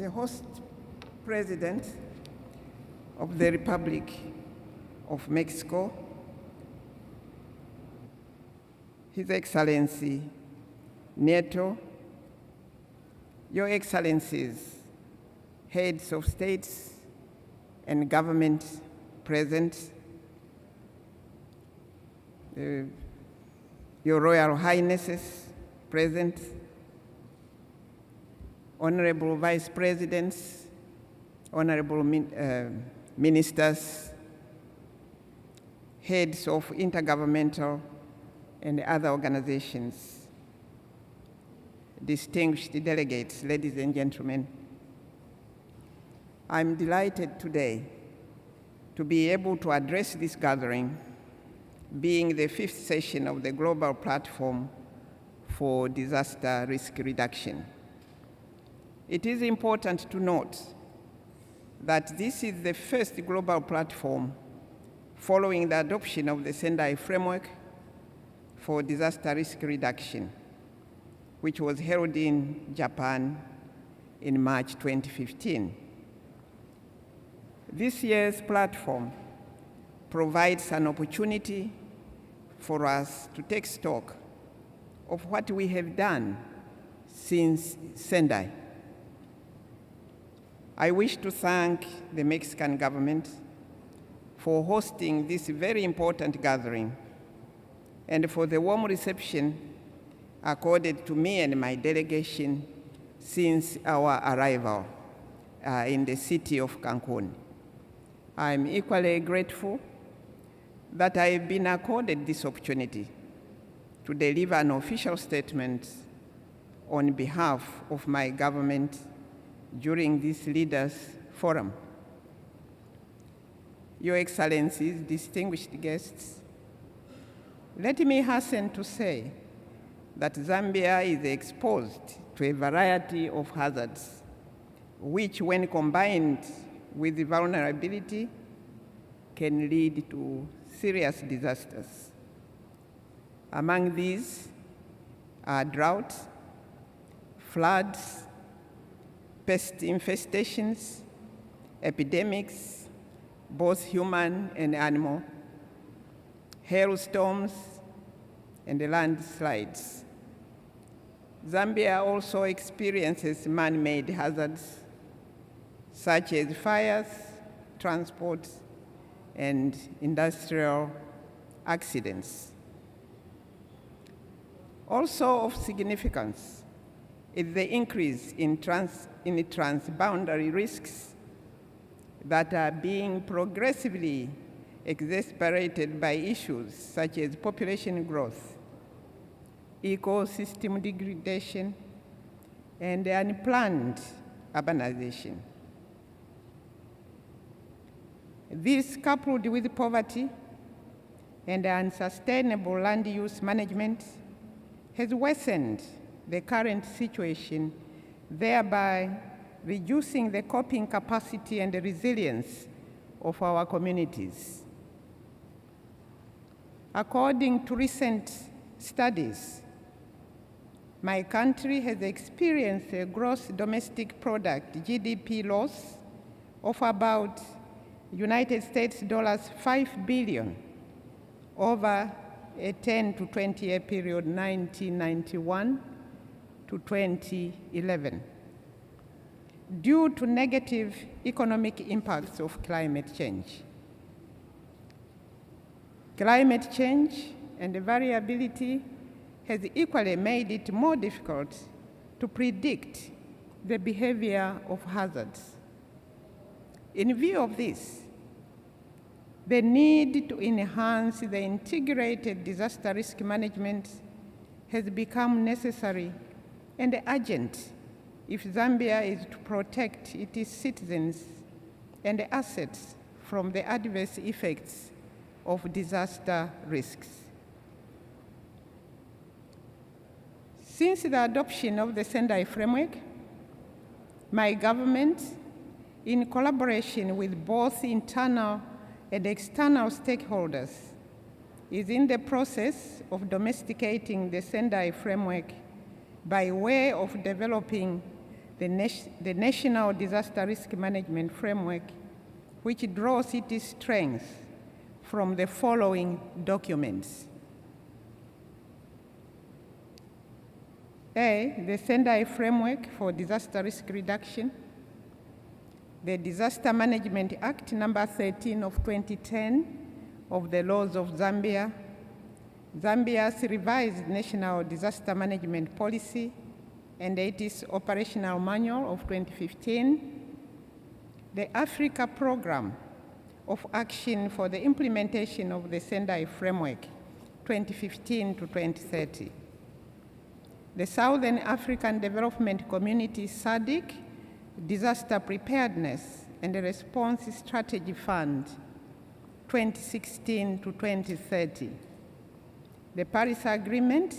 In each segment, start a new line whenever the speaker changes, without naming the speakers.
the host president of the Republic of Mexico, His Excellency Nieto, Your Excellencies, heads of states and government present, Your Royal Highnesses present, Honorable Vice Presidents, Honorable Ministers, heads of intergovernmental and other organizations, distinguished delegates, ladies and gentlemen, I'm delighted today to be able to address this gathering, being the 5th session of the Global Platform for Disaster Risk Reduction. It is important to note that this is the first global platform following the adoption of the Sendai Framework for Disaster Risk Reduction, which was held in Japan in March 2015. This year's platform provides an opportunity for us to take stock of what we have done since Sendai. I wish to thank the Mexican government for hosting this very important gathering and for the warm reception accorded to me and my delegation since our arrival in the city of Cancun. I'm equally grateful that I've been accorded this opportunity to deliver an official statement on behalf of my government during this Leaders Forum. Your Excellencies, distinguished guests, let me hasten to say that Zambia is exposed to a variety of hazards, which when combined with the vulnerability can lead to serious disasters. Among these are drought, floods, pest infestations, epidemics, both human and animal, hailstorms, and landslides. Zambia also experiences man-made hazards such as fires, transport, and industrial accidents. Also of significance is the increase in transboundary risks that are being progressively exacerbated by issues such as population growth, ecosystem degradation, and unplanned urbanization. This, coupled with poverty and unsustainable land use management, has worsened the current situation, thereby reducing the coping capacity and the resilience of our communities. According to recent studies, my country has experienced a gross domestic product, GDP loss, of about United States dollars 5 billion over a 10 to 20 year period, 1991 to 2011, due to negative economic impacts of climate change. Climate change and the variability has equally made it more difficult to predict the behavior of hazards. In view of this, the need to enhance the integrated disaster risk management has become necessary and urgent if Zambia is to protect its citizens and assets from the adverse effects of disaster risks. Since the adoption of the Sendai Framework, my government, in collaboration with both internal and external stakeholders, is in the process of domesticating the Sendai Framework by way of developing the National Disaster Risk Management Framework, which draws its strength from the following documents. A, the Sendai Framework for Disaster Risk Reduction, the Disaster Management Act number 13 of 2010 of the laws of Zambia, Zambia's revised National Disaster Management Policy and its operational manual of 2015, the Africa Program of Action for the Implementation of the Sendai Framework 2015 to 2030, the Southern African Development Community SADC Disaster Preparedness and Response Strategy Fund 2016 to 2030, the Paris Agreement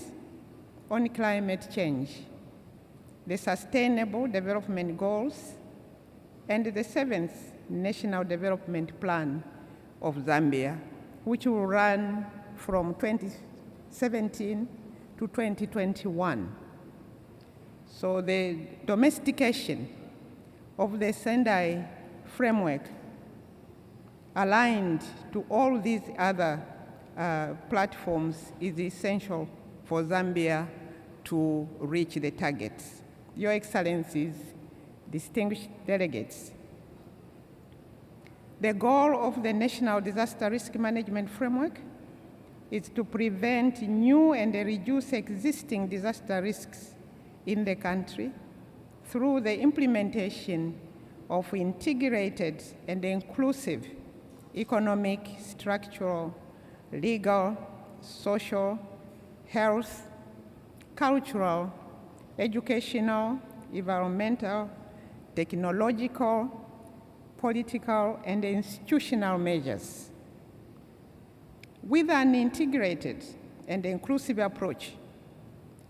on Climate Change, the Sustainable Development Goals, and the 7th National Development Plan of Zambia, which will run from 2017 to 2021. So the domestication of the Sendai framework aligned to all these other platforms is essential for Zambia to reach the targets. Your Excellencies, distinguished delegates, the goal of the National Disaster Risk Management Framework is to prevent new and reduce existing disaster risks in the country through the implementation of integrated and inclusive economic, structural, legal, social, health, cultural, educational, environmental, technological, political, and institutional measures. With an integrated and inclusive approach,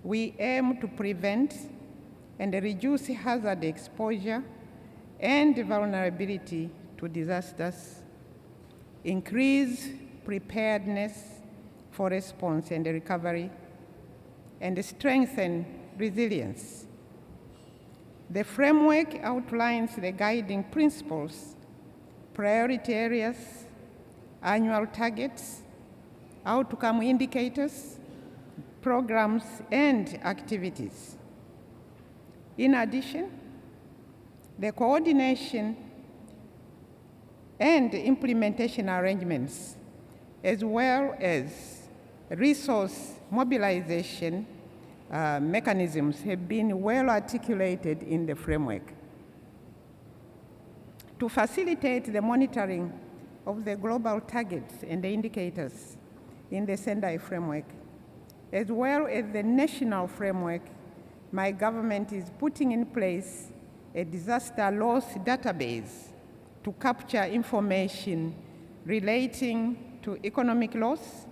we aim to prevent and reduce hazard exposure and vulnerability to disasters, increase preparedness for response and recovery, and strengthen resilience. The framework outlines the guiding principles, priority areas, annual targets, outcome indicators, programs, and activities. In addition, the coordination and implementation arrangements, as well as resource mobilization mechanisms, have been well articulated in the framework. To facilitate the monitoring of the global targets and the indicators in the Sendai framework, as well as the national framework, my government is putting in place a disaster loss database to capture information relating to economic loss,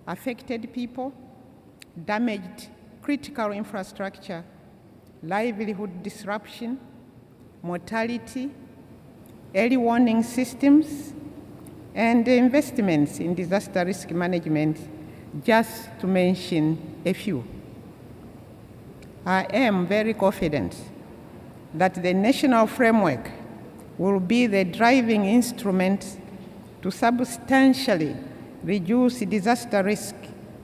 affected people, damaged critical infrastructure, livelihood disruption, mortality, early warning systems, and investments in disaster risk management, just to mention a few. I am very confident that the national framework will be the driving instrument to substantially reduce disaster risk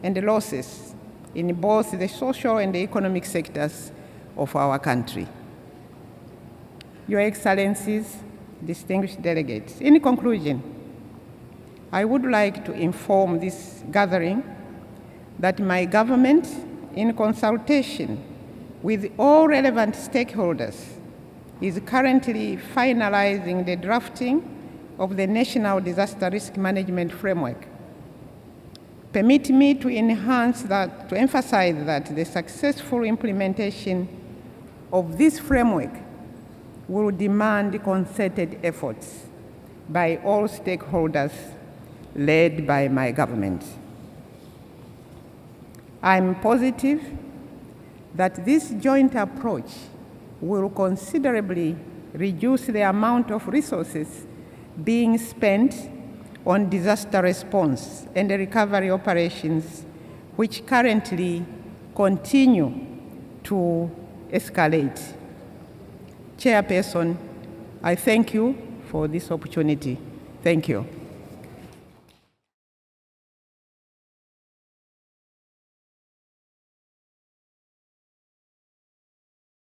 and losses in both the social and the economic sectors of our country. Your Excellencies, distinguished delegates, in conclusion, I would like to inform this gathering that my government, in consultation with all relevant stakeholders, is currently finalizing the drafting of the National Disaster Risk Management Framework. Permit me to emphasize that the successful implementation of this framework will demand concerted efforts by all stakeholders led by my government. I'm positive that this joint approach will considerably reduce the amount of resources being spent on disaster response and recovery operations, which currently continue to escalate. Chairperson, I thank you for this opportunity. Thank you.